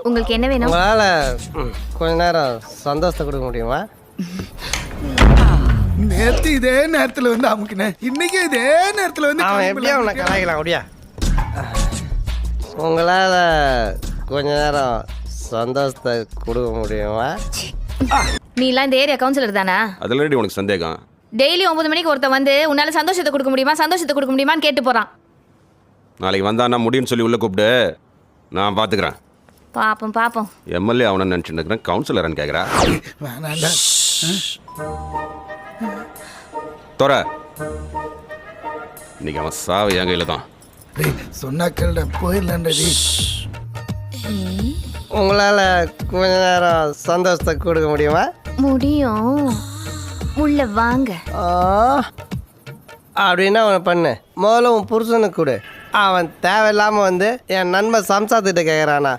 உங்களுக்கு என்ன வேணும்? உங்களால் கொஞ்ச நேரம் சந்தோஷத்தை கொடுக்க முடியுமா? நேற்று இதே நேரத்தில் வந்து அமுக்கினேன், இன்னைக்கு இதே நேரத்தில் வந்து அவன் எப்படியா உன்னை கலாய்க்கலாம் அப்படியா? உங்களால் கொஞ்ச நேரம் சந்தோஷத்தை கொடுக்க முடியுமா? நீலாம் இந்த ஏரியா கவுன்சிலர் தானா? அதில் உனக்கு சந்தேகம்? டெய்லி 9 மணிக்கு ஒருத்தன் வந்து உன்னால சந்தோஷத்தை கொடுக்க முடியுமா, சந்தோஷத்தை கொடுக்க முடியுமான்னு கேட்டு போறான். நாளைக்கு வந்தா நான் முடியும்னு சொல்லி உள்ள கூப்பிடு, நான் பார்த்துக்கிறேன். பாப்போம் பாப்போம். எம்எல்ஏ அவனை நினச்சிட்டு இருக்கிறேன், கவுன்சிலர்னு கேட்குறா. வேணாண்டா. தோற இன்னைக்கு அவன் சாவு என் கையில் தான். சொன்னாக்கள்டா போயிடலாண்டா. உங்களால் கொஞ்ச நேரம் சந்தோஷத்தை கொடுக்க முடியுமா? முடியும், உள்ள வாங்க. அப்படின்னா அவனை பண்ணு. முதல்ல உன் புருஷனுக்கு கொடு. அவன் தேவையில்லாமல் வந்து என் நண்பன் சம்சாரத்திட்ட கேட்குறானா?